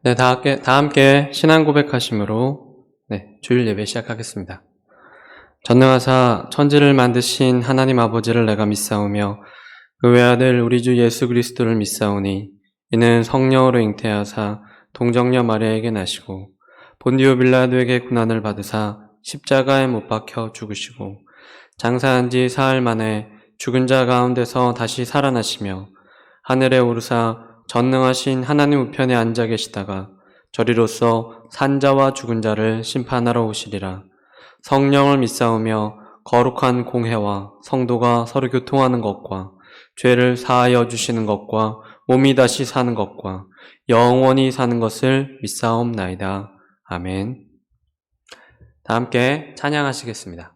네, 다 함께 신앙 고백하심으로 주일 예배 시작하겠습니다. 전능하사 천지를 만드신 하나님 아버지를 내가 믿사오며 그 외아들 우리 주 예수 그리스도를 믿사오니 이는 성령으로 잉태하사 동정녀 마리아에게 나시고 본디오 빌라도에게 고난을 받으사 십자가에 못 박혀 죽으시고 장사한 지 사흘 만에 죽은 자 가운데서 다시 살아나시며 하늘에 오르사 전능하신 하나님 우편에 앉아 계시다가 저리로서 산자와 죽은 자를 심판하러 오시리라. 성령을 믿사오며 거룩한 공회와 성도가 서로 교통하는 것과 죄를 사하여 주시는 것과 몸이 다시 사는 것과 영원히 사는 것을 믿사옵나이다. 아멘. 다 함께 찬양하시겠습니다.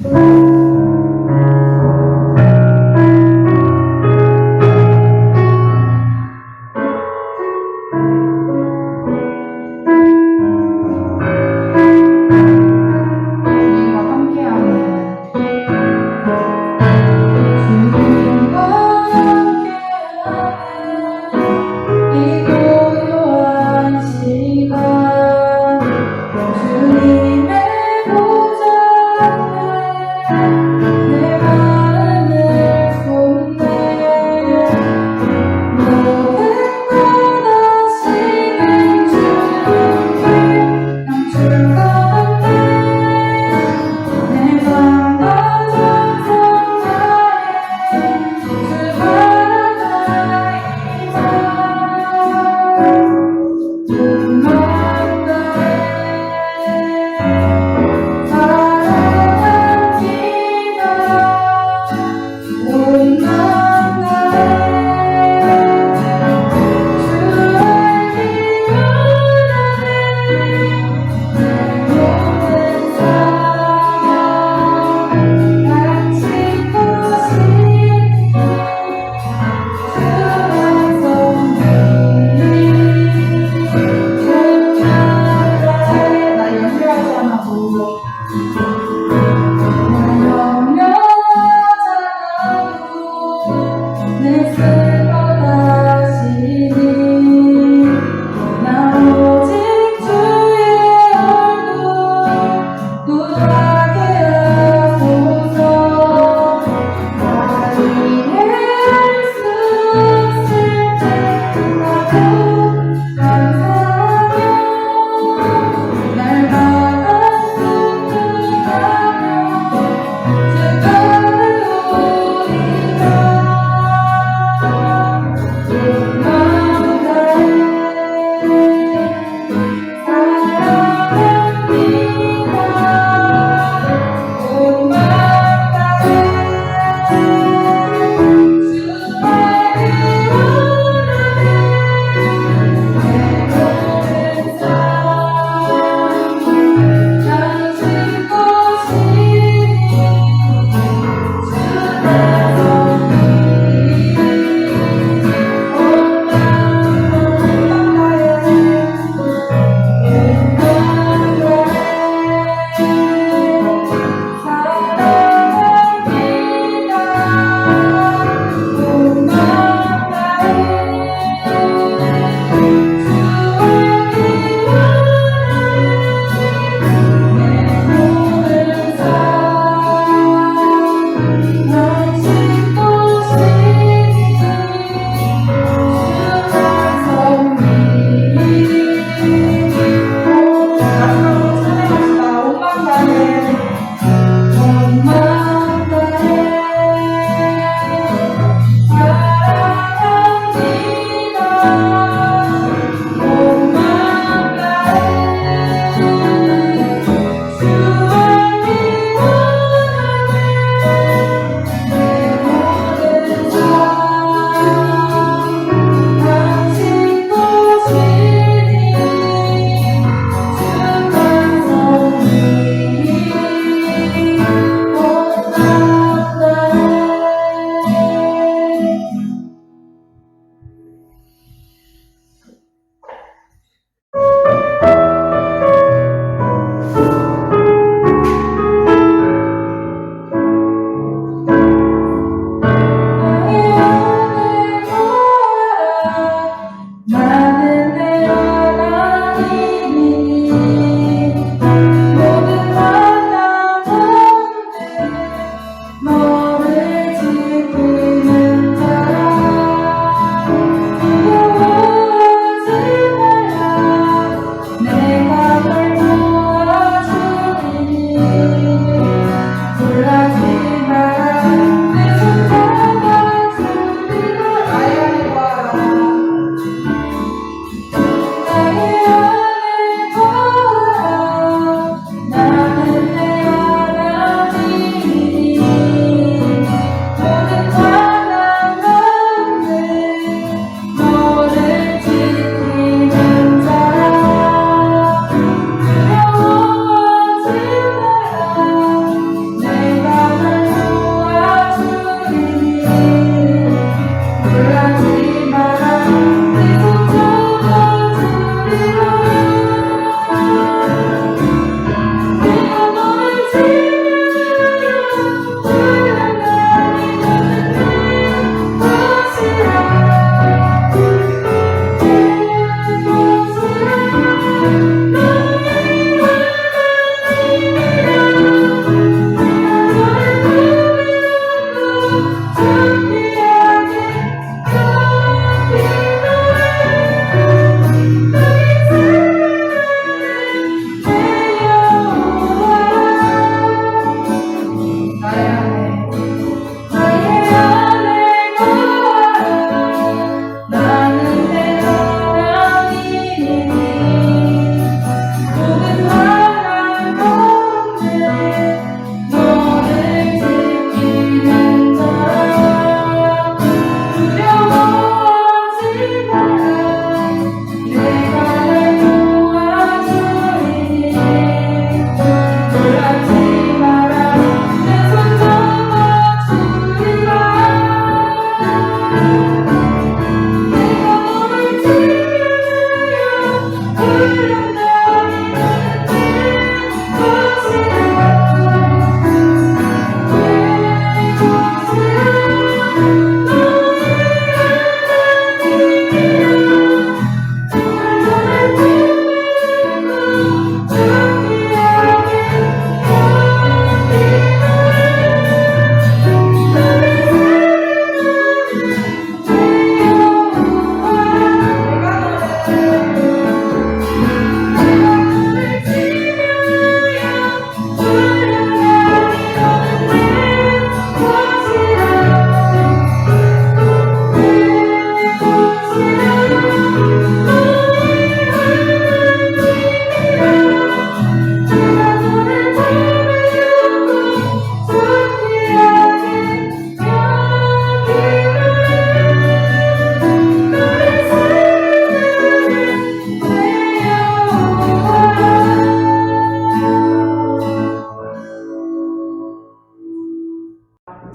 주님과 함께하는 주님과 함께하는 이 고요한 시간 주님의 보좌 앞에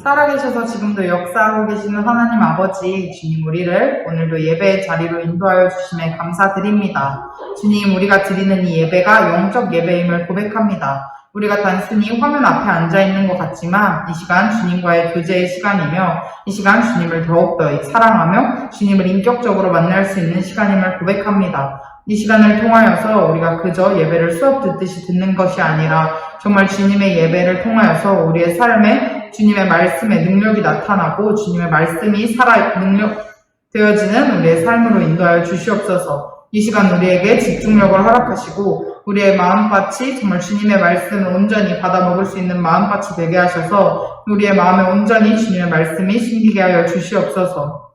살아계셔서 지금도 역사하고 계시는 하나님 아버지, 주님 우리를 오늘도 예배의 자리로 인도하여 주심에 감사드립니다. 주님, 우리가 드리는 이 예배가 영적 예배임을 고백합니다. 우리가 단순히 화면 앞에 앉아있는 것 같지만 이 시간 주님과의 교제의 시간이며 이 시간 주님을 더욱더 사랑하며 주님을 인격적으로 만날 수 있는 시간임을 고백합니다. 이 시간을 통하여서 우리가 그저 예배를 수업 듣듯이 듣는 것이 아니라 정말 주님의 예배를 통하여서 우리의 삶에 주님의 말씀의 능력이 나타나고 주님의 말씀이 살아 능력 되어지는 우리의 삶으로 인도하여 주시옵소서. 이 시간 우리에게 집중력을 허락하시고 우리의 마음밭이 정말 주님의 말씀을 온전히 받아먹을 수 있는 마음밭이 되게 하셔서 우리의 마음에 온전히 주님의 말씀이 심기게 하여 주시옵소서.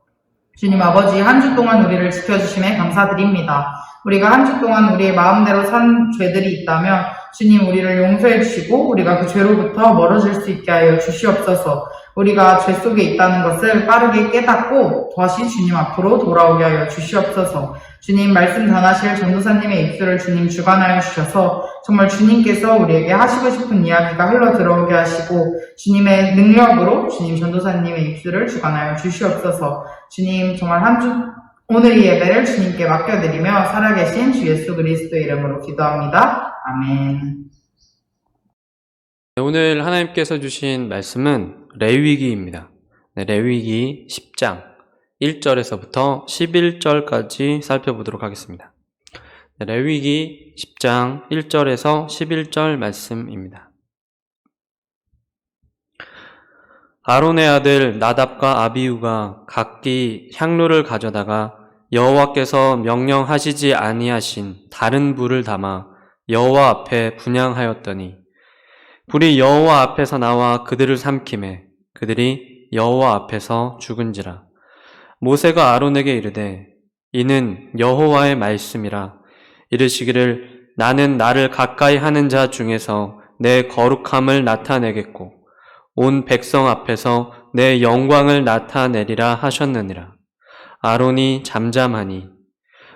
주님 아버지, 한 주 동안 우리를 지켜주심에 감사드립니다. 우리가 한 주 동안 우리의 마음대로 산 죄들이 있다면 주님 우리를 용서해 주시고 우리가 그 죄로부터 멀어질 수 있게 하여 주시옵소서. 우리가 죄 속에 있다는 것을 빠르게 깨닫고 다시 주님 앞으로 돌아오게 하여 주시옵소서. 주님 말씀 전하실 전도사님의 입술을 주님 주관하여 주셔서 정말 주님께서 우리에게 하시고 싶은 이야기가 흘러 들어오게 하시고 주님의 능력으로 주님 전도사님의 입술을 주관하여 주시옵소서. 주님 정말 오늘 이 예배를 주님께 맡겨드리며 살아계신 주 예수 그리스도의 이름으로 기도합니다. 아멘. 네, 오늘 하나님께서 주신 말씀은 레위기입니다. 네, 레위기 10장 1절에서부터 11절까지 살펴보도록 하겠습니다. 네, 레위기 10장 1절에서 11절 말씀입니다. 아론의 아들 나답과 아비후가 각기 향로를 가져다가 여호와께서 명령하시지 아니하신 다른 불을 담아 여호와 앞에 분향하였더니 불이 여호와 앞에서 나와 그들을 삼키매 그들이 여호와 앞에서 죽은지라. 모세가 아론에게 이르되 이는 여호와의 말씀이라. 이르시기를 나는 나를 가까이 하는 자 중에서 내 거룩함을 나타내겠고 온 백성 앞에서 내 영광을 나타내리라 하셨느니라. 아론이 잠잠하니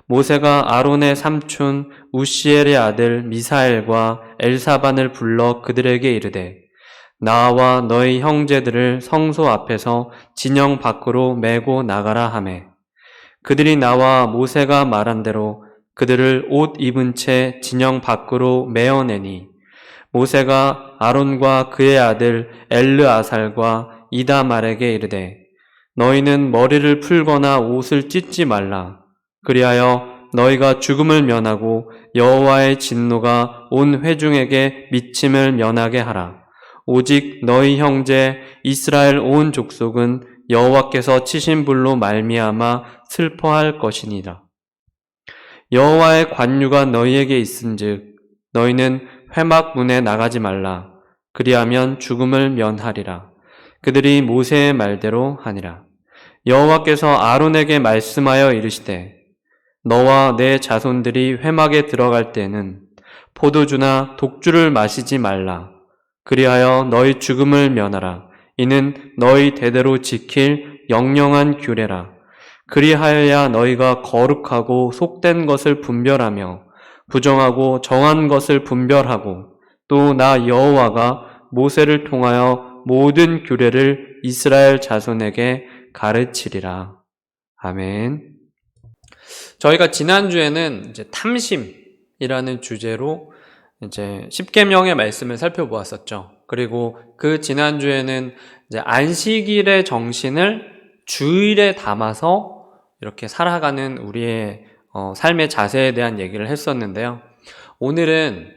모세가 아론의 삼촌 우시엘의 아들 미사엘과 엘사반을 불러 그들에게 이르되 나와 너희 형제들을 성소 앞에서 진영 밖으로 메고 나가라 하매 그들이 나와 모세가 말한 대로 그들을 옷 입은 채 진영 밖으로 메어내니 모세가 아론과 그의 아들 엘르아살과 이다말에게 이르되 너희는 머리를 풀거나 옷을 찢지 말라. 그리하여 너희가 죽음을 면하고 여호와의 진노가 온 회중에게 미침을 면하게 하라. 오직 너희 형제 이스라엘 온 족속은 여호와께서 치신 불로 말미암아 슬퍼할 것이니라. 여호와의 관유가 너희에게 있은즉 너희는 회막 문에 나가지 말라. 그리하면 죽음을 면하리라. 그들이 모세의 말대로 하니라. 여호와께서 아론에게 말씀하여 이르시되 너와 내 자손들이 회막에 들어갈 때는 포도주나 독주를 마시지 말라. 그리하여 너희 죽음을 면하라. 이는 너희 대대로 지킬 영영한 규례라. 그리하여야 너희가 거룩하고 속된 것을 분별하며 부정하고 정한 것을 분별하고 또 나 여호와가 모세를 통하여 모든 규례를 이스라엘 자손에게 가르치리라. 아멘. 저희가 지난주에는 이제 탐심이라는 주제로 이제 십계명의 말씀을 살펴보았었죠. 그리고 그 지난주에는 이제 안식일의 정신을 주일에 담아서 이렇게 살아가는 우리의 삶의 자세에 대한 얘기를 했었는데요. 오늘은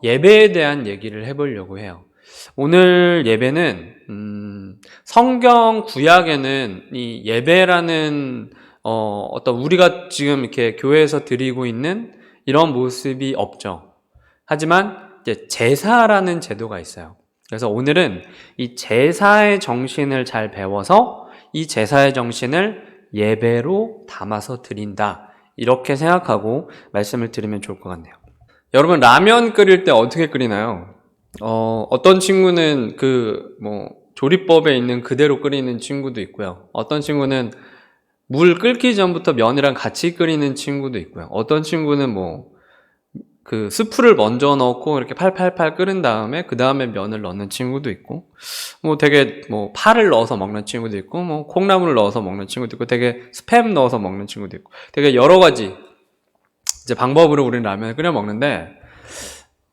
예배에 대한 얘기를 해보려고 해요. 오늘 예배는 성경 구약에는 이 예배라는 어떤 우리가 지금 이렇게 교회에서 드리고 있는 이런 모습이 없죠. 하지만 이제 제사라는 제도가 있어요. 그래서 오늘은 이 제사의 정신을 잘 배워서 이 제사의 정신을 예배로 담아서 드린다. 이렇게 생각하고 말씀을 드리면 좋을 것 같네요. 여러분, 라면 끓일 때 어떻게 끓이나요? 어떤 친구는 조리법에 있는 그대로 끓이는 친구도 있고요. 어떤 친구는 물 끓기 전부터 면이랑 같이 끓이는 친구도 있고요. 어떤 친구는 그 스프를 먼저 넣고 이렇게 팔팔팔 끓인 다음에 그 다음에 면을 넣는 친구도 있고, 뭐 되게 뭐 파를 넣어서 먹는 친구도 있고, 뭐 콩나물을 넣어서 먹는 친구도 있고, 되게 스팸 넣어서 먹는 친구도 있고, 되게 여러 가지 이제 방법으로 우리는 라면을 끓여 먹는데,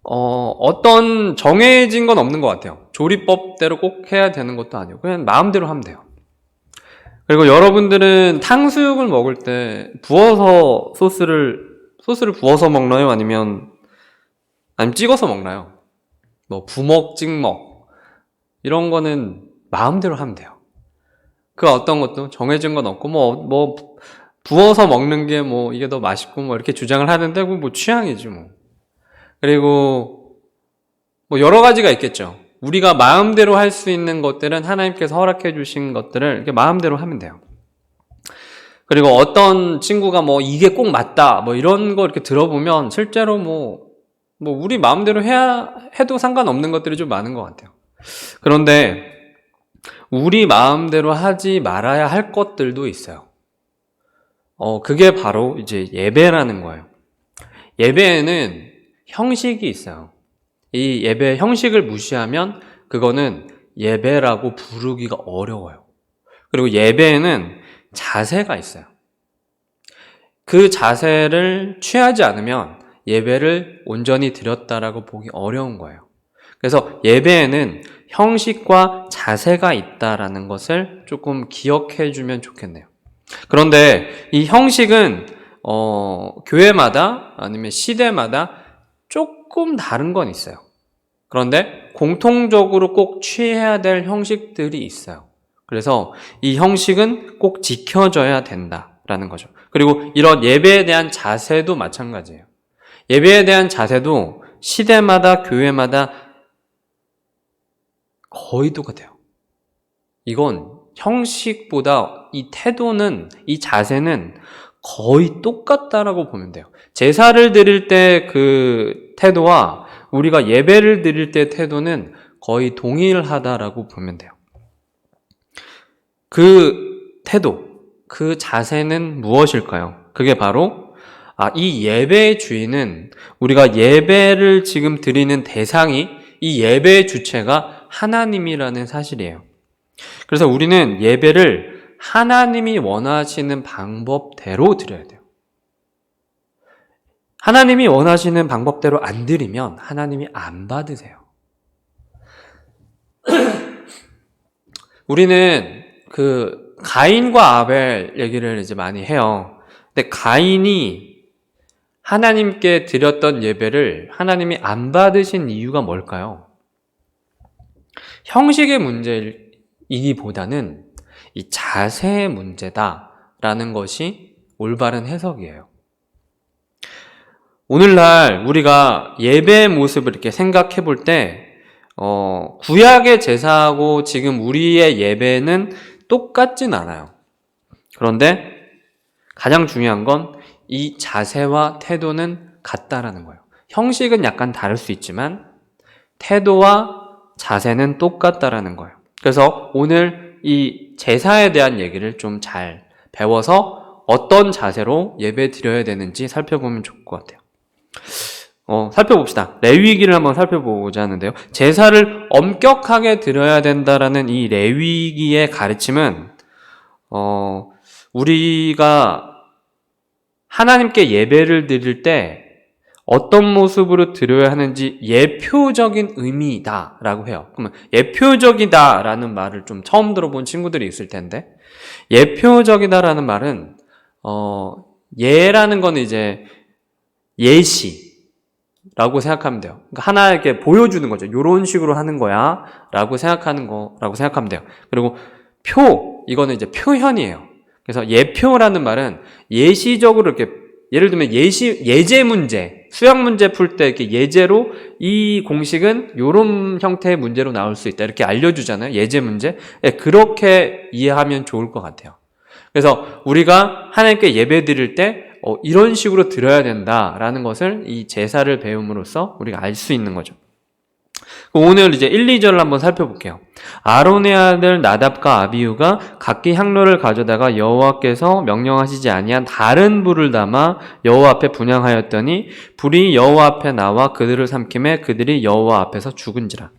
어떤 정해진 건 없는 것 같아요. 조리법대로 꼭 해야 되는 것도 아니고 그냥 마음대로 하면 돼요. 그리고 여러분들은 탕수육을 먹을 때 부어서 소스를 부어서 먹나요? 아니면 찍어서 먹나요? 뭐 부먹, 찍먹 이런 거는 마음대로 하면 돼요. 그 어떤 것도 정해진 건 없고 뭐 부어서 먹는 게 뭐 이게 더 맛있고 뭐 이렇게 주장을 하는데 뭐 취향이지 뭐. 그리고 뭐 여러 가지가 있겠죠. 우리가 마음대로 할 수 있는 것들은 하나님께서 허락해 주신 것들을 이렇게 마음대로 하면 돼요. 그리고 어떤 친구가 뭐 이게 꼭 맞다 뭐 이런 거 이렇게 들어보면 실제로 뭐 우리 마음대로 해도 상관없는 것들이 좀 많은 것 같아요. 그런데 우리 마음대로 하지 말아야 할 것들도 있어요. 그게 바로 이제 예배라는 거예요. 예배에는 형식이 있어요. 이 예배 형식을 무시하면 그거는 예배라고 부르기가 어려워요. 그리고 예배에는 자세가 있어요. 그 자세를 취하지 않으면 예배를 온전히 드렸다라고 보기 어려운 거예요. 그래서 예배에는 형식과 자세가 있다라는 것을 조금 기억해 주면 좋겠네요. 그런데 이 형식은 교회마다 아니면 시대마다 조금 다른 건 있어요. 그런데 공통적으로 꼭 취해야 될 형식들이 있어요. 그래서 이 형식은 꼭 지켜져야 된다라는 거죠. 그리고 이런 예배에 대한 자세도 마찬가지예요. 예배에 대한 자세도 시대마다 교회마다 거의 똑같아요. 이건 형식보다 이 태도는, 이 자세는 거의 똑같다라고 보면 돼요. 제사를 드릴 때 그 태도와 우리가 예배를 드릴 때 태도는 거의 동일하다라고 보면 돼요. 그 태도, 그 자세는 무엇일까요? 그게 바로 이 예배의 주인은 우리가 예배를 지금 드리는 대상이 이 예배의 주체가 하나님이라는 사실이에요. 그래서 우리는 예배를 하나님이 원하시는 방법대로 드려야 돼요. 하나님이 원하시는 방법대로 안 드리면 하나님이 안 받으세요. 우리는 그 가인과 아벨 얘기를 이제 많이 해요. 근데 가인이 하나님께 드렸던 예배를 하나님이 안 받으신 이유가 뭘까요? 형식의 문제이기보다는 이 자세의 문제다라는 것이 올바른 해석이에요. 오늘날 우리가 예배의 모습을 이렇게 생각해 볼 때, 구약의 제사하고 지금 우리의 예배는 똑같진 않아요. 그런데 가장 중요한 건 이 자세와 태도는 같다라는 거예요. 형식은 약간 다를 수 있지만 태도와 자세는 똑같다라는 거예요. 그래서 오늘 이 제사에 대한 얘기를 좀 잘 배워서 어떤 자세로 예배 드려야 되는지 살펴보면 좋을 것 같아요. 살펴봅시다. 레위기를 한번 살펴보자 하는데요. 제사를 엄격하게 드려야 된다라는 이 레위기의 가르침은 우리가 하나님께 예배를 드릴 때 어떤 모습으로 드려야 하는지 예표적인 의미다라고 해요. 그러면 예표적이다라는 말을 좀 처음 들어본 친구들이 있을 텐데, 예표적이다라는 말은 예라는 건 이제 예시라고 생각하면 돼요. 그러니까 하나에게 보여주는 거죠. 이런 식으로 하는 거야 라고 생각하면 돼요. 그리고 이거는 이제 표현이에요. 그래서 예표라는 말은 예시적으로 이렇게, 예를 들면 예제 문제, 수학 문제 풀 때 이렇게 예제로 이 공식은 이런 형태의 문제로 나올 수 있다 이렇게 알려주잖아요. 예제 문제. 그렇게 이해하면 좋을 것 같아요. 그래서 우리가 하나님께 예배 드릴 때 이런 식으로 드려야 된다라는 것을 이 제사를 배움으로써 우리가 알 수 있는 거죠. 오늘 이제 1, 2절을 한번 살펴볼게요. 아론의 아들 나답과 아비후가 각기 향로를 가져다가 여호와께서 명령하시지 아니한 다른 불을 담아 여호와 앞에 분향하였더니 불이 여호와 앞에 나와 그들을 삼킴에 그들이 여호와 앞에서 죽은지라.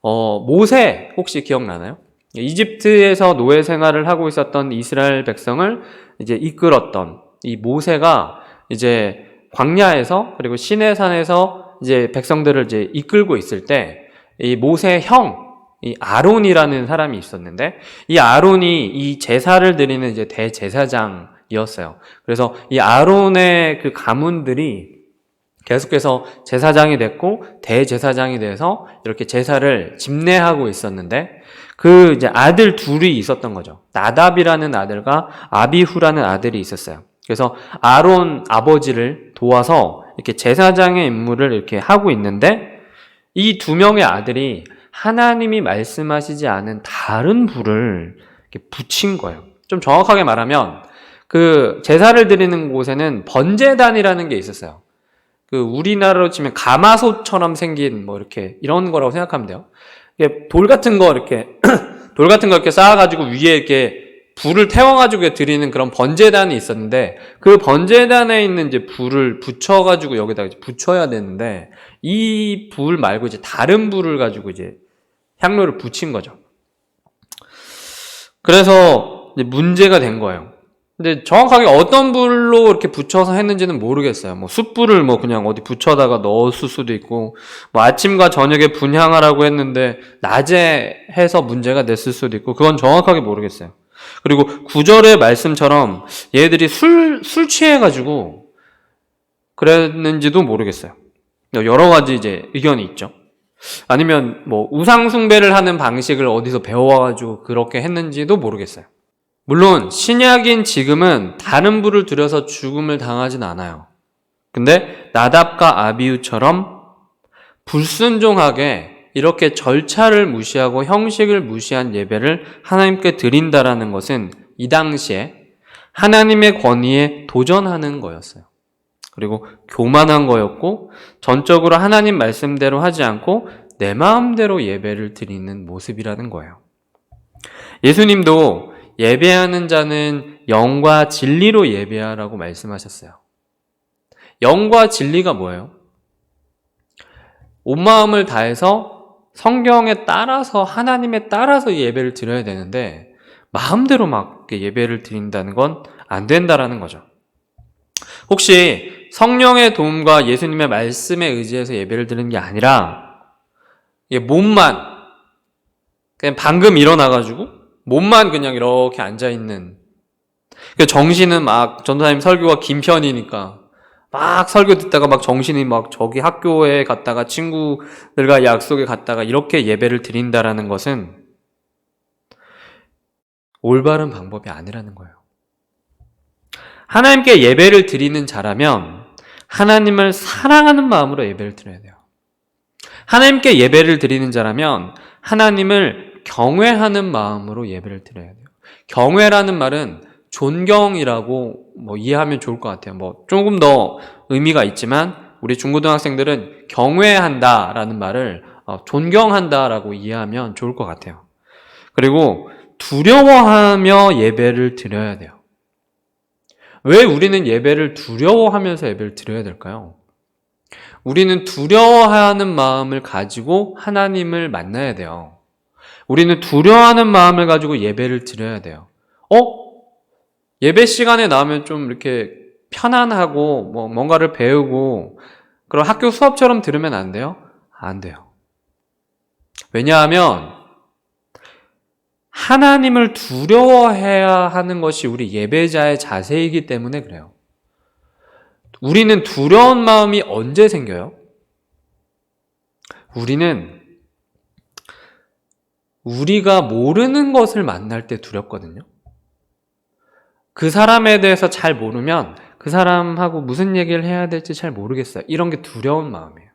모세 혹시 기억나나요? 이집트에서 노예 생활을 하고 있었던 이스라엘 백성을 이제 이끌었던 이 모세가 이제 광야에서 그리고 시내산에서 이제 백성들을 이제 이끌고 있을 때 이 모세의 형, 이 아론이라는 사람이 있었는데 이 아론이 이 제사를 드리는 이제 대제사장이었어요. 그래서 이 아론의 그 가문들이 계속해서 제사장이 됐고 대제사장이 돼서 이렇게 제사를 집례하고 있었는데 그 이제 아들 둘이 있었던 거죠. 나답이라는 아들과 아비후라는 아들이 있었어요. 그래서 아론 아버지를 도와서 이렇게 제사장의 임무를 이렇게 하고 있는데 이 두 명의 아들이 하나님이 말씀하시지 않은 다른 불을 이렇게 붙인 거예요. 좀 정확하게 말하면 그 제사를 드리는 곳에는 번제단이라는 게 있었어요. 그 우리나라로 치면 가마솥처럼 생긴 뭐 이렇게 이런 거라고 생각하면 돼요. 이게 돌 같은 거 이렇게 돌 같은 거 이렇게 쌓아가지고 위에 이렇게 불을 태워가지고 드리는 그런 번제단이 있었는데 그 번제단에 있는 이제 불을 붙여가지고 여기다가 이제 붙여야 되는데 이 불 말고 이제 다른 불을 가지고 이제 향로를 붙인 거죠. 그래서 이제 문제가 된 거예요. 근데 정확하게 어떤 불로 이렇게 붙여서 했는지는 모르겠어요. 뭐 숯불을 뭐 그냥 어디 붙여다가 넣었을 수도 있고, 뭐 아침과 저녁에 분향하라고 했는데 낮에 해서 문제가 됐을 수도 있고, 그건 정확하게 모르겠어요. 그리고 9절의 말씀처럼 얘들이 술 취해가지고 그랬는지도 모르겠어요. 여러 가지 이제 의견이 있죠. 아니면 뭐 우상숭배를 하는 방식을 어디서 배워와가지고 그렇게 했는지도 모르겠어요. 물론 신약인 지금은 다른 불을 들여서 죽음을 당하진 않아요. 근데 나답과 아비후처럼 불순종하게 이렇게 절차를 무시하고 형식을 무시한 예배를 하나님께 드린다라는 것은 이 당시에 하나님의 권위에 도전하는 거였어요. 그리고 교만한 거였고 전적으로 하나님 말씀대로 하지 않고 내 마음대로 예배를 드리는 모습이라는 거예요. 예수님도 예배하는 자는 영과 진리로 예배하라고 말씀하셨어요. 영과 진리가 뭐예요? 온 마음을 다해서 성경에 따라서 하나님에 따라서 예배를 드려야 되는데 마음대로 막 예배를 드린다는 건 안 된다라는 거죠. 혹시 성령의 도움과 예수님의 말씀에 의지해서 예배를 드리는 게 아니라 몸만 그냥 방금 일어나가지고 몸만 그냥 이렇게 앉아있는, 정신은 막 전도사님 설교가 긴 편이니까 막 설교 듣다가 막 정신이 막 저기 학교에 갔다가 친구들과 약속에 갔다가 이렇게 예배를 드린다라는 것은 올바른 방법이 아니라는 거예요. 하나님께 예배를 드리는 자라면 하나님을 사랑하는 마음으로 예배를 드려야 돼요. 하나님께 예배를 드리는 자라면 하나님을 경외하는 마음으로 예배를 드려야 돼요. 경외라는 말은 존경이라고 뭐 이해하면 좋을 것 같아요. 뭐 조금 더 의미가 있지만 우리 중고등학생들은 경외한다라는 말을 존경한다라고 이해하면 좋을 것 같아요. 그리고 두려워하며 예배를 드려야 돼요. 왜 우리는 예배를 두려워하면서 예배를 드려야 될까요? 우리는 두려워하는 마음을 가지고 하나님을 만나야 돼요. 우리는 두려워하는 마음을 가지고 예배를 드려야 돼요. 예배 시간에 나오면 좀 이렇게 편안하고 뭐 뭔가를 배우고 그런 학교 수업처럼 들으면 안 돼요? 안 돼요. 왜냐하면 하나님을 두려워해야 하는 것이 우리 예배자의 자세이기 때문에 그래요. 우리는 두려운 마음이 언제 생겨요? 우리는 우리가 모르는 것을 만날 때 두렵거든요. 그 사람에 대해서 잘 모르면 그 사람하고 무슨 얘기를 해야 될지 잘 모르겠어요. 이런 게 두려운 마음이에요.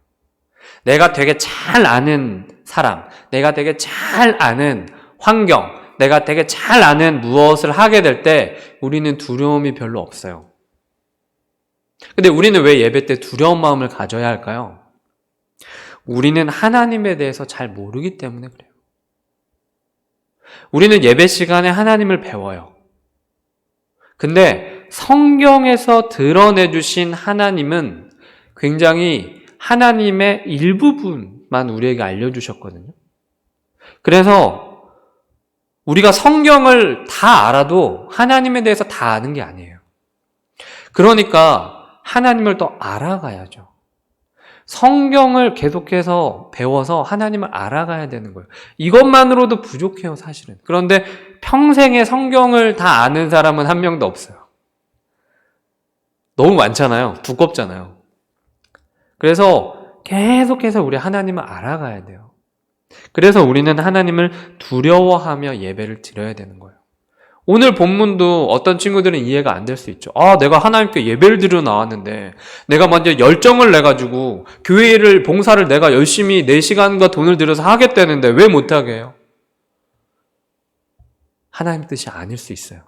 내가 되게 잘 아는 사람, 내가 되게 잘 아는 환경, 내가 되게 잘 아는 무엇을 하게 될 때 우리는 두려움이 별로 없어요. 근데 우리는 왜 예배 때 두려운 마음을 가져야 할까요? 우리는 하나님에 대해서 잘 모르기 때문에 그래요. 우리는 예배 시간에 하나님을 배워요. 근데 성경에서 드러내주신 하나님은 굉장히 하나님의 일부분만 우리에게 알려주셨거든요. 그래서 우리가 성경을 다 알아도 하나님에 대해서 다 아는 게 아니에요. 그러니까 하나님을 더 알아가야죠. 성경을 계속해서 배워서 하나님을 알아가야 되는 거예요. 이것만으로도 부족해요, 사실은. 그런데 평생에 성경을 다 아는 사람은 한 명도 없어요. 너무 많잖아요. 두껍잖아요. 그래서 계속해서 우리 하나님을 알아가야 돼요. 그래서 우리는 하나님을 두려워하며 예배를 드려야 되는 거예요. 오늘 본문도 어떤 친구들은 이해가 안 될 수 있죠. 내가 하나님께 예배를 드려 나왔는데 내가 먼저 열정을 내가지고 교회를 봉사를 내가 열심히 내 시간과 돈을 들여서 하겠다는데 왜 못하게 해요? 하나님 뜻이 아닐 수 있어요.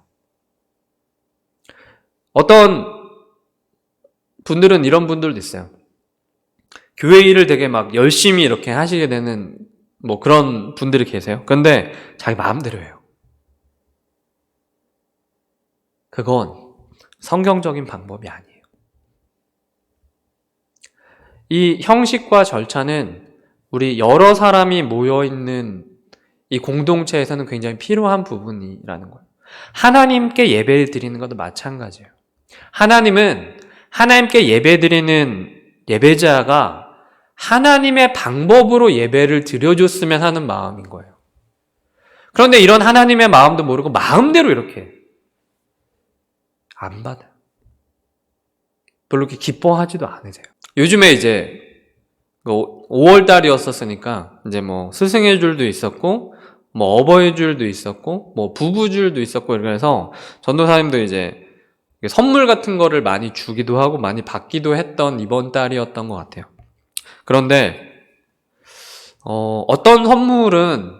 어떤 분들은 이런 분들도 있어요. 교회 일을 되게 막 열심히 이렇게 하시게 되는 그런 분들이 계세요. 그런데 자기 마음대로 해요. 그건 성경적인 방법이 아니에요. 이 형식과 절차는 우리 여러 사람이 모여있는 이 공동체에서는 굉장히 필요한 부분이라는 거예요. 하나님께 예배를 드리는 것도 마찬가지예요. 하나님은 하나님께 예배드리는 예배자가 하나님의 방법으로 예배를 드려줬으면 하는 마음인 거예요. 그런데 이런 하나님의 마음도 모르고 마음대로 이렇게 안 받아요. 별로 이렇게 기뻐하지도 않으세요. 요즘에 이제 5월 달이었었으니까 이제 스승의 줄도 있었고 어버이 줄도 있었고 부부 줄도 있었고 그래서 전도사님도 이제 선물 같은 거를 많이 주기도 하고 많이 받기도 했던 이번 달이었던 것 같아요. 그런데 어떤 선물은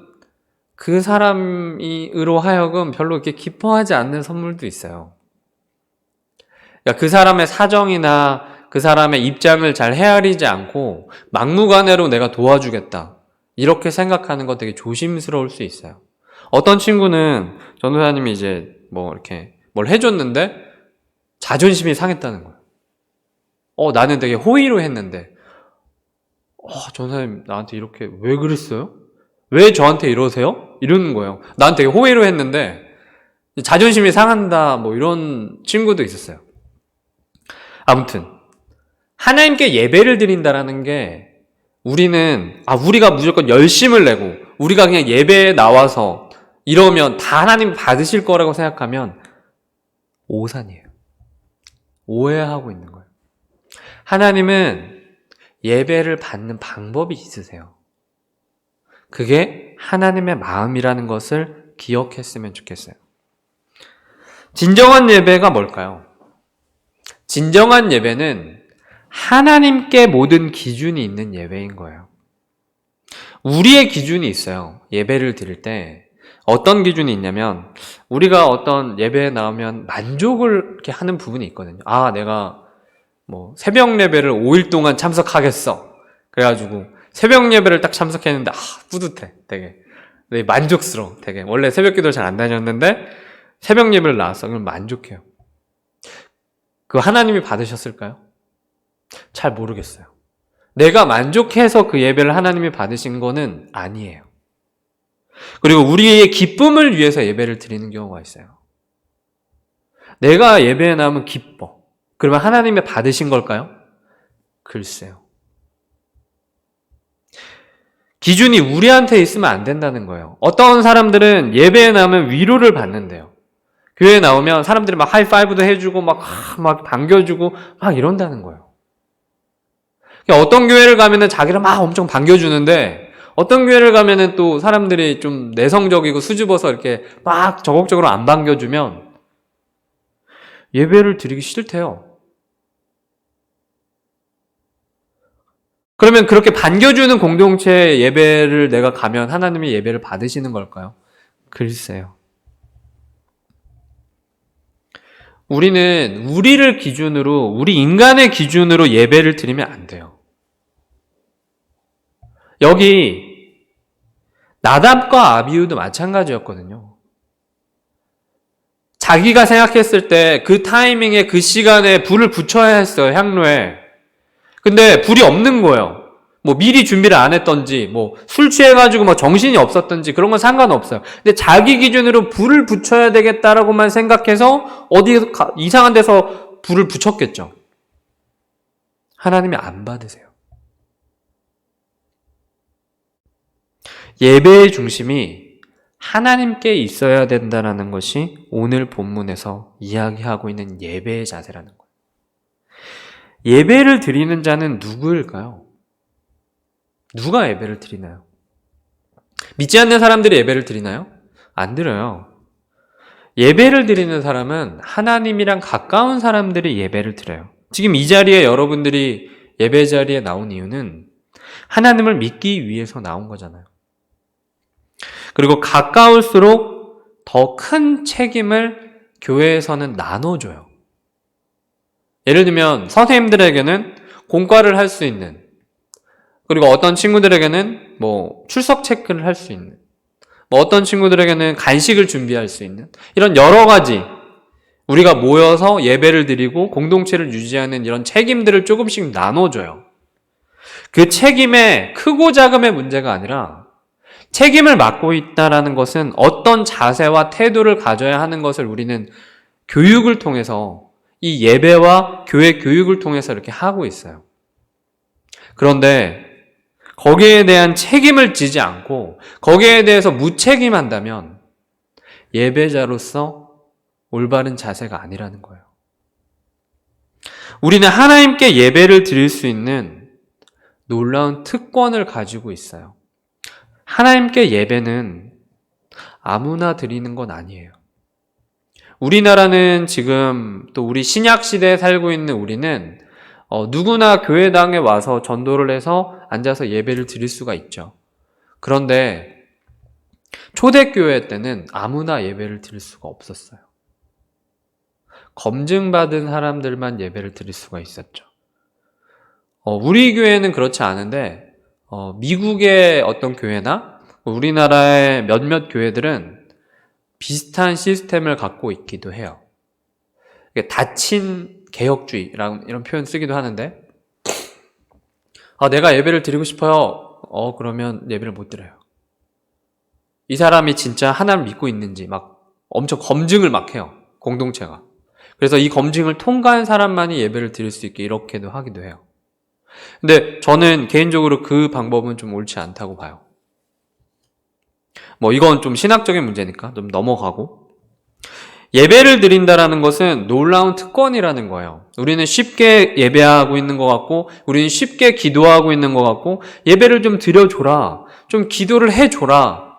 그 사람으로 하여금 별로 이렇게 기뻐하지 않는 선물도 있어요. 그러니까 그 사람의 사정이나 그 사람의 입장을 잘 헤아리지 않고 막무가내로 내가 도와주겠다 이렇게 생각하는 거 되게 조심스러울 수 있어요. 어떤 친구는 전도사님이 이제 이렇게 뭘 해줬는데 자존심이 상했다는 거예요. 나는 되게 호의로 했는데 전도사님 나한테 이렇게 왜 그랬어요? 왜 저한테 이러세요? 이러는 거예요. 난 되게 호의로 했는데 자존심이 상한다 이런 친구도 있었어요. 아무튼 하나님께 예배를 드린다라는 게 우리가 무조건 열심을 내고 우리가 그냥 예배에 나와서 이러면 다 하나님 받으실 거라고 생각하면 오산이에요. 오해하고 있는 거예요. 하나님은 예배를 받는 방법이 있으세요. 그게 하나님의 마음이라는 것을 기억했으면 좋겠어요. 진정한 예배가 뭘까요? 진정한 예배는 하나님께 모든 기준이 있는 예배인 거예요. 우리의 기준이 있어요. 예배를 드릴 때 어떤 기준이 있냐면 우리가 어떤 예배에 나오면 만족을 이렇게 하는 부분이 있거든요. 내가 새벽 예배를 5일 동안 참석하겠어. 그래가지고 새벽 예배를 딱 참석했는데 뿌듯해. 되게 만족스러워. 되게 원래 새벽 기도를 잘 안 다녔는데 새벽 예배를 나왔어. 그럼 만족해요. 그 하나님이 받으셨을까요? 잘 모르겠어요. 내가 만족해서 그 예배를 하나님이 받으신 거는 아니에요. 그리고 우리의 기쁨을 위해서 예배를 드리는 경우가 있어요. 내가 예배에 나오면 기뻐. 그러면 하나님이 받으신 걸까요? 글쎄요. 기준이 우리한테 있으면 안 된다는 거예요. 어떤 사람들은 예배에 나오면 위로를 받는데요. 교회에 나오면 사람들이 막 하이파이브도 해주고 막 반겨주고 막 이런다는 거예요. 어떤 교회를 가면은 자기를 막 엄청 반겨주는데 어떤 교회를 가면은 또 사람들이 좀 내성적이고 수줍어서 이렇게 막 적극적으로 안 반겨주면 예배를 드리기 싫대요. 그러면 그렇게 반겨주는 공동체 예배를 내가 가면 하나님이 예배를 받으시는 걸까요? 글쎄요. 우리는 우리를 기준으로, 우리 인간의 기준으로 예배를 드리면 안 돼요. 여기 나답과 아비후도 마찬가지였거든요. 자기가 생각했을 때 그 타이밍에 그 시간에 불을 붙여야 했어요, 향로에. 근데 불이 없는 거예요. 뭐 미리 준비를 안 했던지, 뭐 술 취해가지고 뭐 정신이 없었던지 그런 건 상관없어요. 근데 자기 기준으로 불을 붙여야 되겠다라고만 생각해서 어디 이상한 데서 불을 붙였겠죠. 하나님이 안 받으세요. 예배의 중심이 하나님께 있어야 된다는 것이 오늘 본문에서 이야기하고 있는 예배의 자세라는 거예요. 예배를 드리는 자는 누구일까요? 누가 예배를 드리나요? 믿지 않는 사람들이 예배를 드리나요? 안 드려요. 예배를 드리는 사람은 하나님이랑 가까운 사람들이 예배를 드려요. 지금 이 자리에 여러분들이 예배 자리에 나온 이유는 하나님을 믿기 위해서 나온 거잖아요. 그리고 가까울수록 더 큰 책임을 교회에서는 나눠줘요. 예를 들면 선생님들에게는 공과를 할 수 있는, 그리고 어떤 친구들에게는 뭐 출석 체크를 할 수 있는, 뭐 어떤 친구들에게는 간식을 준비할 수 있는, 이런 여러 가지 우리가 모여서 예배를 드리고 공동체를 유지하는 이런 책임들을 조금씩 나눠줘요. 그 책임의 크고 작음의 문제가 아니라 책임을 맡고 있다는 것은 어떤 자세와 태도를 가져야 하는 것을 우리는 교육을 통해서, 이 예배와 교회 교육을 통해서 이렇게 하고 있어요. 그런데 거기에 대한 책임을 지지 않고 거기에 대해서 무책임한다면 예배자로서 올바른 자세가 아니라는 거예요. 우리는 하나님께 예배를 드릴 수 있는 놀라운 특권을 가지고 있어요. 하나님께 예배는 아무나 드리는 건 아니에요. 우리나라는 지금 또 우리 신약 시대에 살고 있는 우리는 누구나 교회당에 와서 전도를 해서 앉아서 예배를 드릴 수가 있죠. 그런데 초대교회 때는 아무나 예배를 드릴 수가 없었어요. 검증받은 사람들만 예배를 드릴 수가 있었죠. 우리 교회는 그렇지 않은데 미국의 어떤 교회나 우리나라의 몇몇 교회들은 비슷한 시스템을 갖고 있기도 해요. 닫힌 개혁주의라는 이런 표현 쓰기도 하는데, 내가 예배를 드리고 싶어요. 그러면 예배를 못 드려요. 이 사람이 진짜 하나님을 믿고 있는지 막 엄청 검증을 막 해요, 공동체가. 그래서 이 검증을 통과한 사람만이 예배를 드릴 수 있게 이렇게도 하기도 해요. 근데 저는 개인적으로 그 방법은 좀 옳지 않다고 봐요. 뭐 이건 좀 신학적인 문제니까 좀 넘어가고, 예배를 드린다라는 것은 놀라운 특권이라는 거예요. 우리는 쉽게 예배하고 있는 것 같고, 우리는 쉽게 기도하고 있는 것 같고, 예배를 좀 드려줘라, 좀 기도를 해줘라,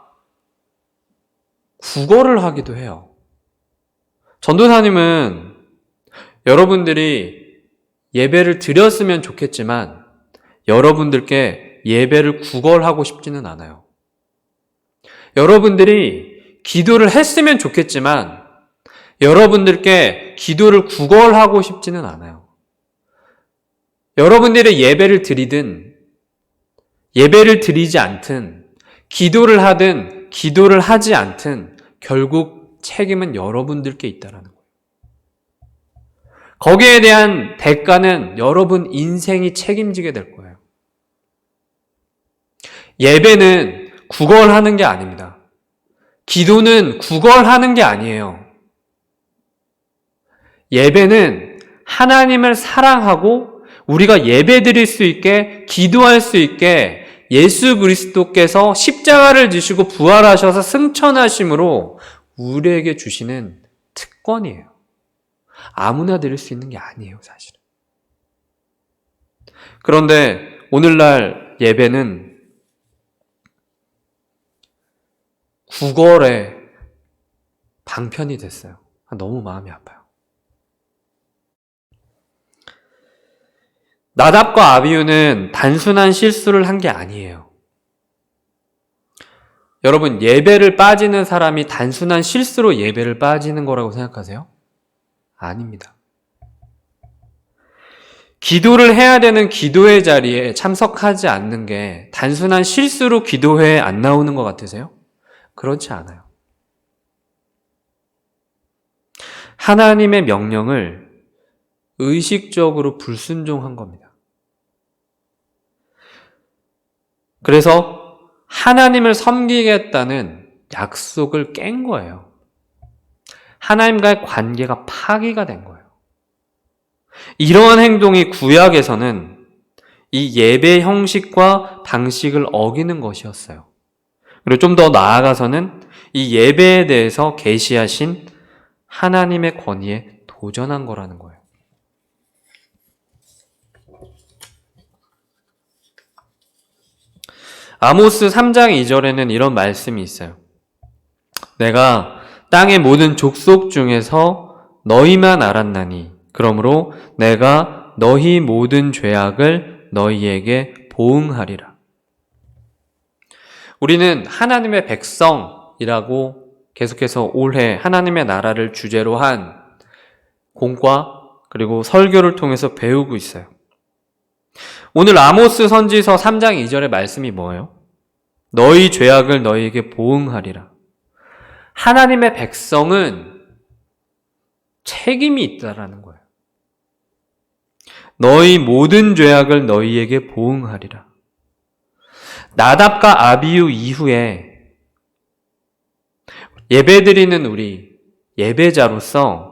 구걸을 하기도 해요. 전도사님은 여러분들이 예배를 드렸으면 좋겠지만 여러분들께 예배를 구걸하고 싶지는 않아요. 여러분들이 기도를 했으면 좋겠지만 여러분들께 기도를 구걸하고 싶지는 않아요. 여러분들의 예배를 드리든 예배를 드리지 않든 기도를 하든 기도를 하지 않든 결국 책임은 여러분들께 있다는 거예요. 거기에 대한 대가는 여러분 인생이 책임지게 될 거예요. 예배는 구걸하는 게 아닙니다. 기도는 구걸하는 게 아니에요. 예배는 하나님을 사랑하고 우리가 예배 드릴 수 있게, 기도할 수 있게 예수 그리스도께서 십자가를 지시고 부활하셔서 승천하심으로 우리에게 주시는 특권이에요. 아무나 드릴 수 있는 게 아니에요, 사실은. 그런데 오늘날 예배는 구걸의 방편이 됐어요. 너무 마음이 아파요. 나답과 아비후는 단순한 실수를 한 게 아니에요. 여러분, 예배를 빠지는 사람이 단순한 실수로 예배를 빠지는 거라고 생각하세요? 아닙니다. 기도를 해야 되는 기도회 자리에 참석하지 않는 게 단순한 실수로 기도회에 안 나오는 것 같으세요? 그렇지 않아요. 하나님의 명령을 의식적으로 불순종한 겁니다. 그래서 하나님을 섬기겠다는 약속을 깬 거예요. 하나님과의 관계가 파기가 된 거예요. 이러한 행동이 구약에서는 이 예배 형식과 방식을 어기는 것이었어요. 그리고 좀 더 나아가서는 이 예배에 대해서 계시하신 하나님의 권위에 도전한 거라는 거예요. 아모스 3장 2절에는 이런 말씀이 있어요. 내가 땅의 모든 족속 중에서 너희만 알았나니 그러므로 내가 너희 모든 죄악을 너희에게 보응하리라. 우리는 하나님의 백성이라고 계속해서 올해 하나님의 나라를 주제로 한 공과 그리고 설교를 통해서 배우고 있어요. 오늘 아모스 선지서 3장 2절의 말씀이 뭐예요? 너희 죄악을 너희에게 보응하리라. 하나님의 백성은 책임이 있다라는 거예요. 너희 모든 죄악을 너희에게 보응하리라. 나답과 아비후 이후에 예배드리는 우리 예배자로서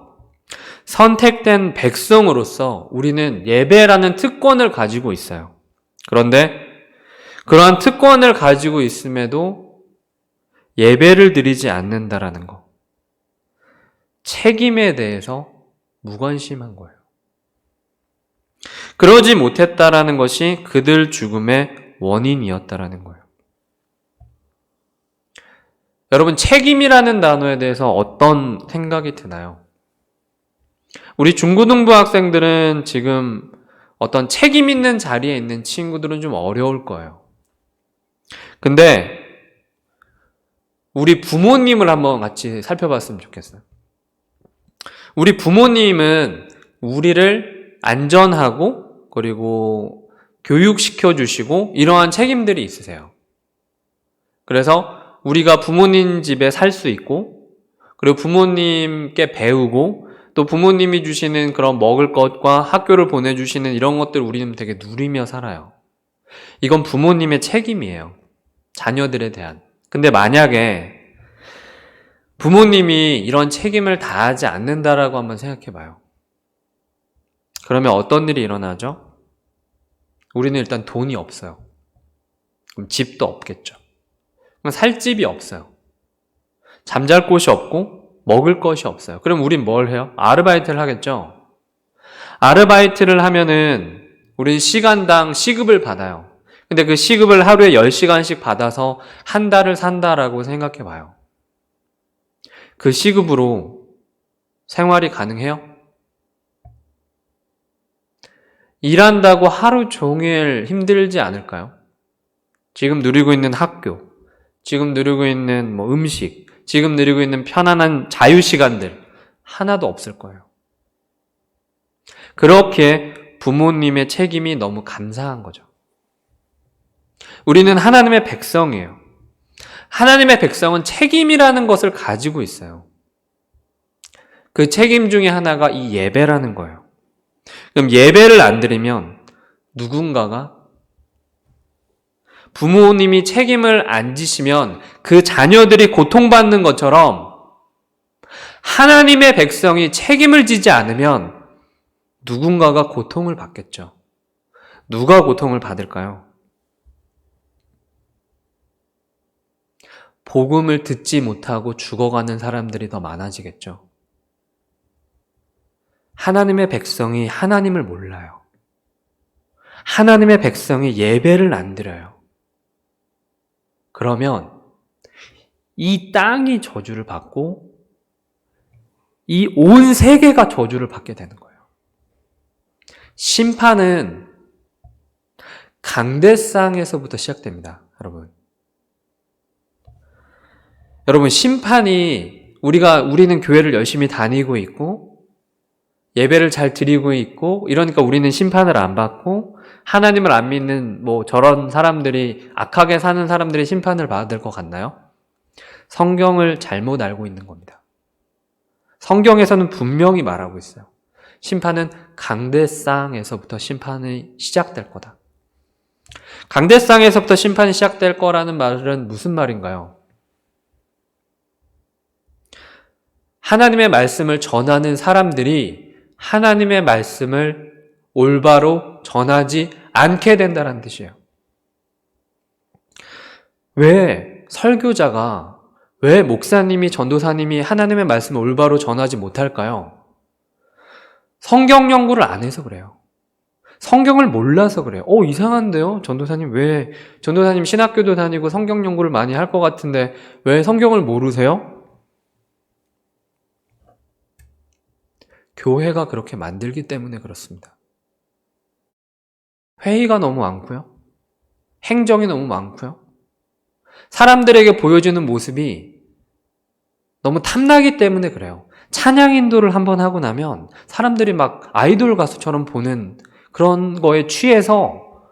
선택된 백성으로서 우리는 예배라는 특권을 가지고 있어요. 그런데 그러한 특권을 가지고 있음에도 예배를 드리지 않는다라는 거. 책임에 대해서 무관심한 거예요. 그러지 못했다라는 것이 그들 죽음의 원인이었다라는 거예요. 여러분, 책임이라는 단어에 대해서 어떤 생각이 드나요? 우리 중고등부 학생들은 지금 어떤 책임 있는 자리에 있는 친구들은 좀 어려울 거예요. 근데 우리 부모님을 한번 같이 살펴봤으면 좋겠어요. 우리 부모님은 우리를 안전하고 그리고 교육시켜 주시고 이러한 책임들이 있으세요. 그래서 우리가 부모님 집에 살 수 있고 그리고 부모님께 배우고 또 부모님이 주시는 그런 먹을 것과 학교를 보내주시는 이런 것들 우리는 되게 누리며 살아요. 이건 부모님의 책임이에요. 자녀들에 대한. 근데 만약에 부모님이 이런 책임을 다하지 않는다라고 한번 생각해 봐요. 그러면 어떤 일이 일어나죠? 우리는 일단 돈이 없어요. 그럼 집도 없겠죠. 그럼 살 집이 없어요. 잠잘 곳이 없고 먹을 것이 없어요. 그럼 우린 뭘 해요? 아르바이트를 하겠죠? 아르바이트를 하면은 우린 시간당 시급을 받아요. 근데 그 시급을 하루에 10시간씩 받아서 한 달을 산다라고 생각해 봐요. 그 시급으로 생활이 가능해요? 일한다고 하루 종일 힘들지 않을까요? 지금 누리고 있는 학교, 지금 누리고 있는 음식, 지금 누리고 있는 편안한 자유시간들 하나도 없을 거예요. 그렇게 부모님의 책임이 너무 감사한 거죠. 우리는 하나님의 백성이에요. 하나님의 백성은 책임이라는 것을 가지고 있어요. 그 책임 중에 하나가 이 예배라는 거예요. 그럼 예배를 안 드리면 누군가가 부모님이 책임을 안 지시면 그 자녀들이 고통받는 것처럼 하나님의 백성이 책임을 지지 않으면 누군가가 고통을 받겠죠. 누가 고통을 받을까요? 복음을 듣지 못하고 죽어가는 사람들이 더 많아지겠죠. 하나님의 백성이 하나님을 몰라요. 하나님의 백성이 예배를 안 드려요. 그러면 이 땅이 저주를 받고 이 온 세계가 저주를 받게 되는 거예요. 심판은 강대상에서부터 시작됩니다, 여러분. 여러분, 심판이 우리는 교회를 열심히 다니고 있고 예배를 잘 드리고 있고, 이러니까 우리는 심판을 안 받고, 하나님을 안 믿는 저런 사람들이, 악하게 사는 사람들이 심판을 받을 것 같나요? 성경을 잘못 알고 있는 겁니다. 성경에서는 분명히 말하고 있어요. 심판은 강대상에서부터 심판이 시작될 거다. 강대상에서부터 심판이 시작될 거라는 말은 무슨 말인가요? 하나님의 말씀을 전하는 사람들이 하나님의 말씀을 올바로 전하지 않게 된다는 뜻이에요. 왜 설교자가, 왜 목사님이, 전도사님이 하나님의 말씀을 올바로 전하지 못할까요? 성경 연구를 안 해서 그래요. 성경을 몰라서 그래요. 이상한데요? 전도사님 신학교도 다니고 성경 연구를 많이 할 것 같은데 왜 성경을 모르세요? 교회가 그렇게 만들기 때문에 그렇습니다. 회의가 너무 많고요. 행정이 너무 많고요. 사람들에게 보여주는 모습이 너무 탐나기 때문에 그래요. 찬양 인도를 한번 하고 나면 사람들이 막 아이돌 가수처럼 보는 그런 거에 취해서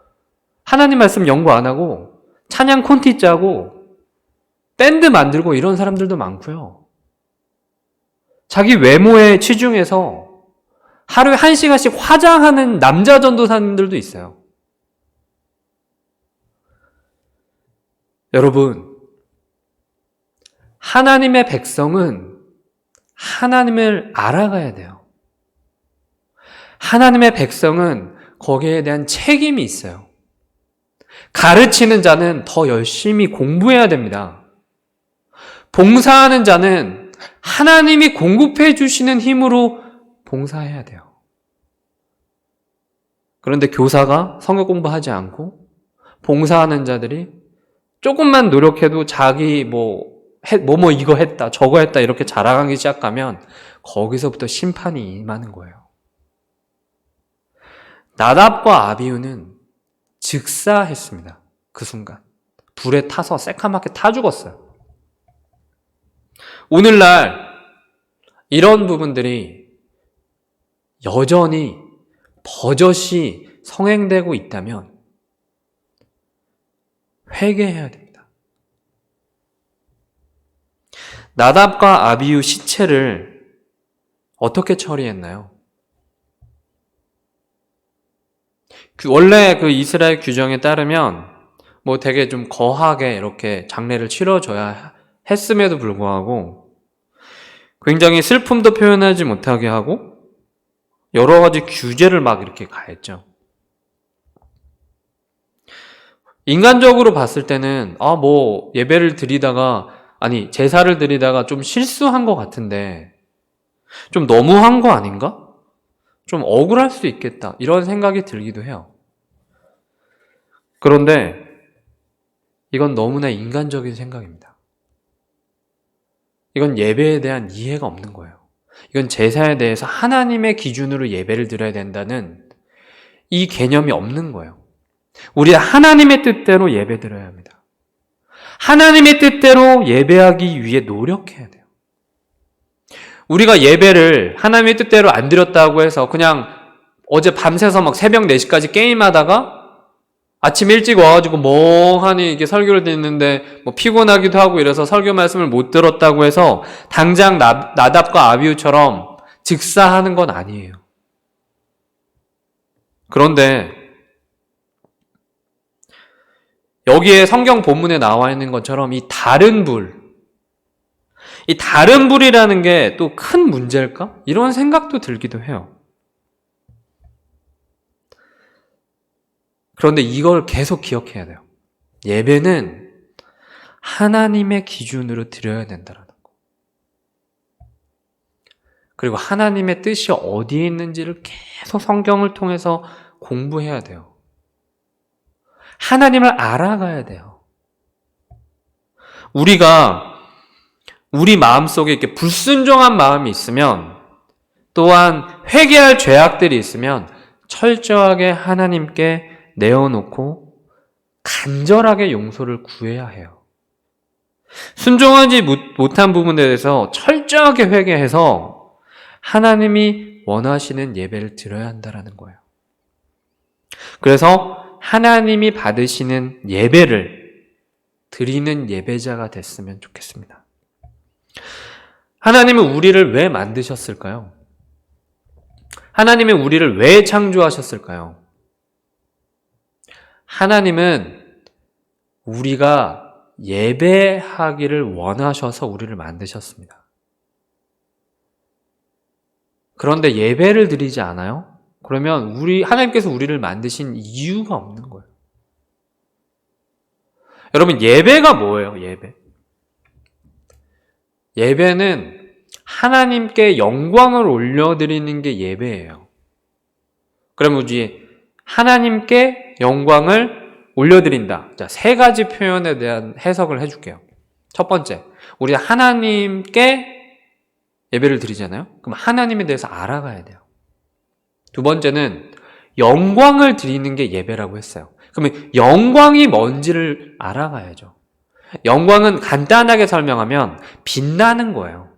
하나님 말씀 연구 안 하고 찬양 콘티 짜고 밴드 만들고 이런 사람들도 많고요. 자기 외모에 치중해서 하루에 1시간씩 화장하는 남자 전도사님들도 있어요. 여러분, 하나님의 백성은 하나님을 알아가야 돼요. 하나님의 백성은 거기에 대한 책임이 있어요. 가르치는 자는 더 열심히 공부해야 됩니다. 봉사하는 자는 하나님이 공급해 주시는 힘으로 봉사해야 돼요. 그런데 교사가 성경 공부하지 않고 봉사하는 자들이 조금만 노력해도 자기 이거 했다, 저거 했다 이렇게 자랑하기 시작하면 거기서부터 심판이 임하는 거예요. 나답과 아비후는 즉사했습니다. 그 순간. 불에 타서 새카맣게 타 죽었어요. 오늘날 이런 부분들이 여전히 버젓이 성행되고 있다면 회개해야 됩니다. 나답과 아비후 시체를 어떻게 처리했나요? 원래 그 이스라엘 규정에 따르면 되게 좀 거하게 이렇게 장례를 치러줘야 했음에도 불구하고 굉장히 슬픔도 표현하지 못하게 하고 여러 가지 규제를 막 이렇게 가했죠. 인간적으로 봤을 때는 예배를 드리다가 제사를 드리다가 좀 실수한 것 같은데 좀 너무한 거 아닌가? 좀 억울할 수도 있겠다 이런 생각이 들기도 해요. 그런데 이건 너무나 인간적인 생각입니다. 이건 예배에 대한 이해가 없는 거예요. 이건 제사에 대해서 하나님의 기준으로 예배를 드려야 된다는 이 개념이 없는 거예요. 우리 하나님의 뜻대로 예배 드려야 합니다. 하나님의 뜻대로 예배하기 위해 노력해야 돼요. 우리가 예배를 하나님의 뜻대로 안 드렸다고 해서 그냥 어제 밤새서 막 새벽 4시까지 게임하다가 아침 일찍 와가지고 멍하니 이게 설교를 듣는데 피곤하기도 하고 이래서 설교 말씀을 못 들었다고 해서 당장 나답과 아비후처럼 즉사하는 건 아니에요. 그런데 여기에 성경 본문에 나와 있는 것처럼 이 다른 불이라는 게 또 큰 문제일까? 이런 생각도 들기도 해요. 그런데 이걸 계속 기억해야 돼요. 예배는 하나님의 기준으로 드려야 된다는 거. 그리고 하나님의 뜻이 어디에 있는지를 계속 성경을 통해서 공부해야 돼요. 하나님을 알아가야 돼요. 우리가 우리 마음속에 이렇게 불순종한 마음이 있으면 또한 회개할 죄악들이 있으면 철저하게 하나님께 내어놓고 간절하게 용서를 구해야 해요. 순종하지 못한 부분에 대해서 철저하게 회개해서 하나님이 원하시는 예배를 드려야 한다라는 거예요. 그래서 하나님이 받으시는 예배를 드리는 예배자가 됐으면 좋겠습니다. 하나님은 우리를 왜 만드셨을까요? 하나님은 우리를 왜 창조하셨을까요? 하나님은 우리가 예배하기를 원하셔서 우리를 만드셨습니다. 그런데 예배를 드리지 않아요? 그러면 하나님께서 우리를 만드신 이유가 없는 거예요. 여러분, 예배가 뭐예요? 예배는 하나님께 영광을 올려드리는 게 예배예요. 그러면 우리 하나님께 영광을 올려드린다. 자, 세 가지 표현에 대한 해석을 해줄게요. 첫 번째, 우리 하나님께 예배를 드리잖아요. 그럼 하나님에 대해서 알아가야 돼요. 두 번째는 영광을 드리는 게 예배라고 했어요. 그러면 영광이 뭔지를 알아가야죠. 영광은 간단하게 설명하면 빛나는 거예요.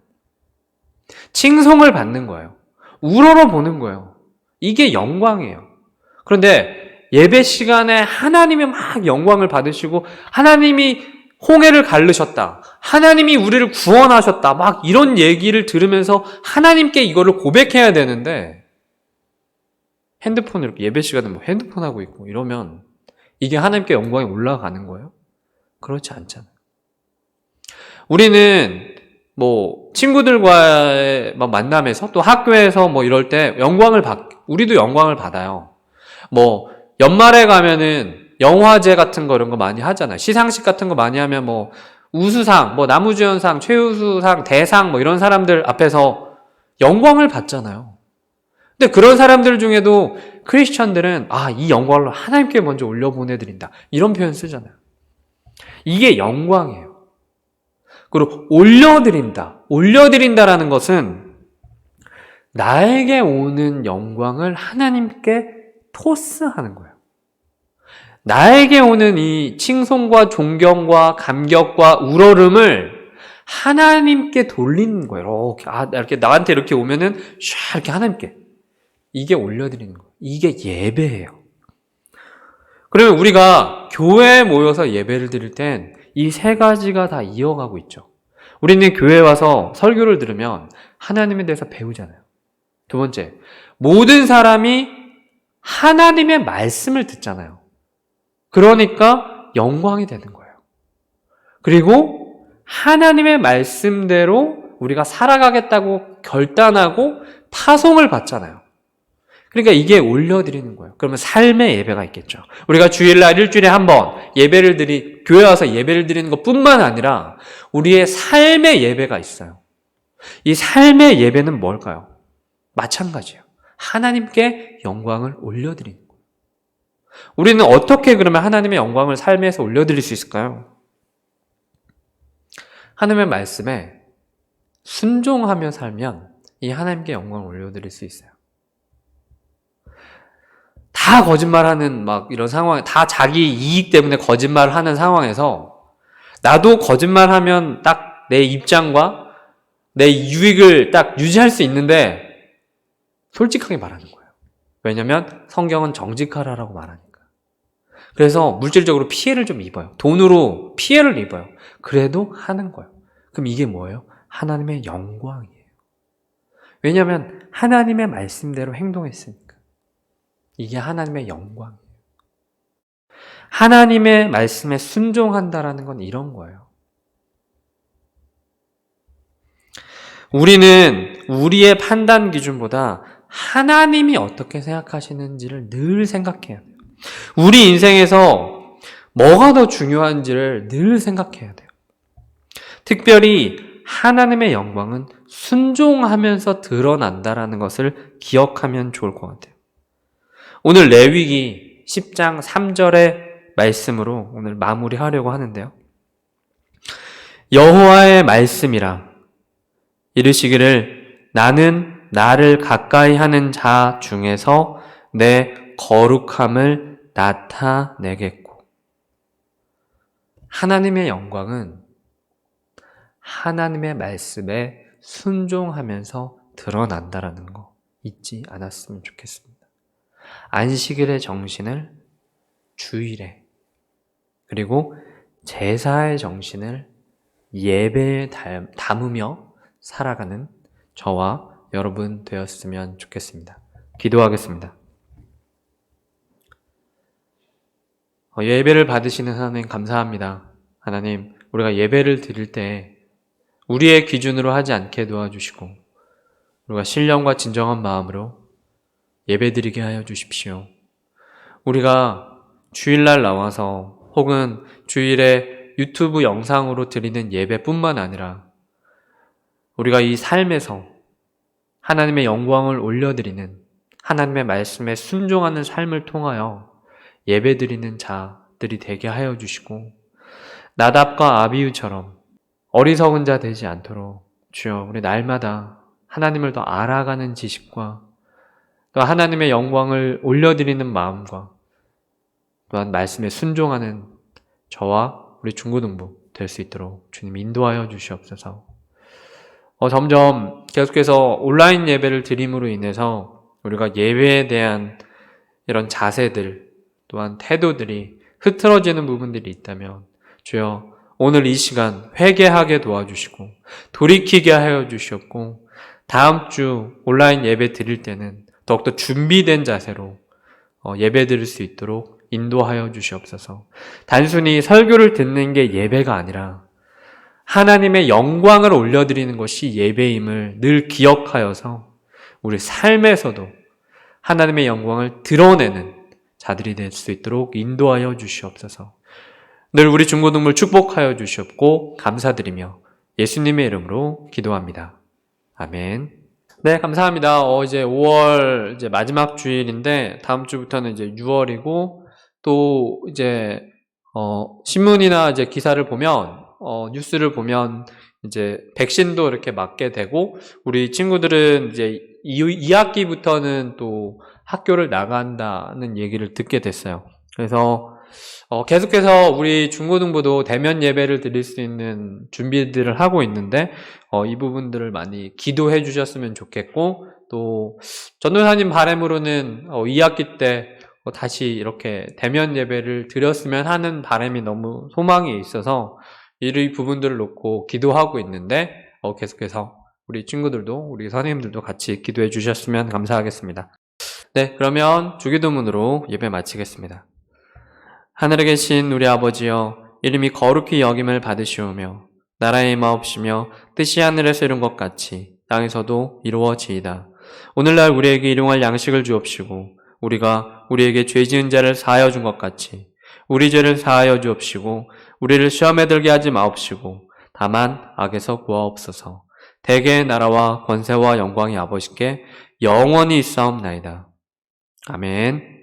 칭송을 받는 거예요. 우러러 보는 거예요. 이게 영광이에요. 그런데 예배 시간에 하나님이 막 영광을 받으시고 하나님이 홍해를 가르셨다. 하나님이 우리를 구원하셨다. 막 이런 얘기를 들으면서 하나님께 이거를 고백해야 되는데 핸드폰을 예배 시간에 뭐 핸드폰 하고 있고 이러면 이게 하나님께 영광이 올라가는 거예요? 그렇지 않잖아요. 우리는 뭐 친구들과의 만남에서 또 학교에서 뭐 이럴 때 우리도 영광을 받아요. 뭐 연말에 가면은 영화제 같은 거 이런 거 많이 하잖아요. 시상식 같은 거 많이 하면 뭐 우수상, 뭐 나무주연상, 최우수상, 대상 뭐 이런 사람들 앞에서 영광을 받잖아요. 근데 그런 사람들 중에도 크리스천들은 이 영광을 하나님께 먼저 올려보내드린다. 이런 표현 쓰잖아요. 이게 영광이에요. 그리고 올려드린다라는 것은 나에게 오는 영광을 하나님께 토스하는 거예요. 나에게 오는 이 칭송과 존경과 감격과 우러름을 하나님께 돌리는 거예요. 이렇게 나한테 이렇게 오면은 이렇게 하나님께 이게 올려드리는 거예요. 이게 예배예요. 그러면 우리가 교회에 모여서 예배를 드릴 땐 이 세 가지가 다 이어가고 있죠. 우리는 교회에 와서 설교를 들으면 하나님에 대해서 배우잖아요. 두 번째, 모든 사람이 하나님의 말씀을 듣잖아요. 그러니까 영광이 되는 거예요. 그리고 하나님의 말씀대로 우리가 살아가겠다고 결단하고 파송을 받잖아요. 그러니까 이게 올려드리는 거예요. 그러면 삶의 예배가 있겠죠. 우리가 주일날 일주일에 한 번 교회 와서 예배를 드리는 것뿐만 아니라 우리의 삶의 예배가 있어요. 이 삶의 예배는 뭘까요? 마찬가지예요. 하나님께 영광을 올려드리는 거예요. 우리는 어떻게 그러면 하나님의 영광을 삶에서 올려드릴 수 있을까요? 하나님의 말씀에 순종하며 살면 이 하나님께 영광을 올려드릴 수 있어요. 다 거짓말하는 이런 상황, 다 자기 이익 때문에 거짓말하는 상황에서 나도 거짓말하면 딱 내 입장과 내 유익을 딱 유지할 수 있는데 솔직하게 말하는 거예요. 왜냐하면 성경은 정직하라라고 말하니까. 그래서 물질적으로 피해를 좀 입어요. 돈으로 피해를 입어요. 그래도 하는 거예요. 그럼 이게 뭐예요? 하나님의 영광이에요. 왜냐하면 하나님의 말씀대로 행동했으니까. 이게 하나님의 영광이에요. 하나님의 말씀에 순종한다라는 건 이런 거예요. 우리는 우리의 판단 기준보다 하나님이 어떻게 생각하시는지를 늘 생각해야 돼요. 우리 인생에서 뭐가 더 중요한지를 늘 생각해야 돼요. 특별히 하나님의 영광은 순종하면서 드러난다라는 것을 기억하면 좋을 것 같아요. 오늘 레위기 10장 3절의 말씀으로 오늘 마무리하려고 하는데요. 여호와의 말씀이라 이르시기를 나는 나를 가까이 하는 자 중에서 내 거룩함을 나타내겠고. 하나님의 영광은 하나님의 말씀에 순종하면서 드러난다라는 거. 잊지 않았으면 좋겠습니다. 안식일의 정신을 주일에, 그리고 제사의 정신을 예배에 담으며 살아가는 저와 여러분 되었으면 좋겠습니다. 기도하겠습니다. 예배를 받으시는 하나님 감사합니다. 하나님, 우리가 예배를 드릴 때 우리의 기준으로 하지 않게 도와주시고 우리가 신령과 진정한 마음으로 예배드리게 하여 주십시오. 우리가 주일날 나와서 혹은 주일에 유튜브 영상으로 드리는 예배뿐만 아니라 우리가 이 삶에서 하나님의 영광을 올려드리는 하나님의 말씀에 순종하는 삶을 통하여 예배드리는 자들이 되게 하여 주시고 나답과 아비후처럼 어리석은 자 되지 않도록 주여 우리 날마다 하나님을 더 알아가는 지식과 또 하나님의 영광을 올려드리는 마음과 또한 말씀에 순종하는 저와 우리 중고등부 될 수 있도록 주님 인도하여 주시옵소서. 점점 계속해서 온라인 예배를 드림으로 인해서 우리가 예배에 대한 이런 자세들 또한 태도들이 흐트러지는 부분들이 있다면 주여 오늘 이 시간 회개하게 도와주시고 돌이키게 하여 주시옵고 다음 주 온라인 예배 드릴 때는 더욱더 준비된 자세로 예배 드릴 수 있도록 인도하여 주시옵소서. 단순히 설교를 듣는 게 예배가 아니라 하나님의 영광을 올려드리는 것이 예배임을 늘 기억하여서 우리 삶에서도 하나님의 영광을 드러내는 자들이 될 수 있도록 인도하여 주시옵소서. 늘 우리 중고등부를 축복하여 주시옵고 감사드리며 예수님의 이름으로 기도합니다. 아멘. 네, 감사합니다. 이제 5월 이제 마지막 주일인데 다음 주부터는 이제 6월이고 또 이제 신문이나 이제 기사를 보면 뉴스를 보면 이제 백신도 이렇게 맞게 되고 우리 친구들은 이제 2학기부터는 또 학교를 나간다는 얘기를 듣게 됐어요. 그래서 계속해서 우리 중고등부도 대면 예배를 드릴 수 있는 준비들을 하고 있는데 이 부분들을 많이 기도해 주셨으면 좋겠고 또 전도사님 바람으로는 2학기 때 다시 이렇게 대면 예배를 드렸으면 하는 바람이 너무 소망이 있어서 이 부분들을 놓고 기도하고 있는데 계속해서 우리 친구들도 우리 선생님들도 같이 기도해 주셨으면 감사하겠습니다. 네, 그러면 주기도문으로 예배 마치겠습니다. 하늘에 계신 우리 아버지여, 이름이 거룩히 여김을 받으시오며 나라의 임하옵시며 뜻이 하늘에서 이룬 것 같이 땅에서도 이루어지이다. 오늘날 우리에게 일용할 양식을 주옵시고 우리가 우리에게 죄 지은 자를 사하여 준 것 같이 우리 죄를 사하여 주옵시고 우리를 시험에 들게 하지 마옵시고 다만 악에서 구하옵소서. 대개의 나라와 권세와 영광이 아버지께 영원히 있사옵나이다. 아멘.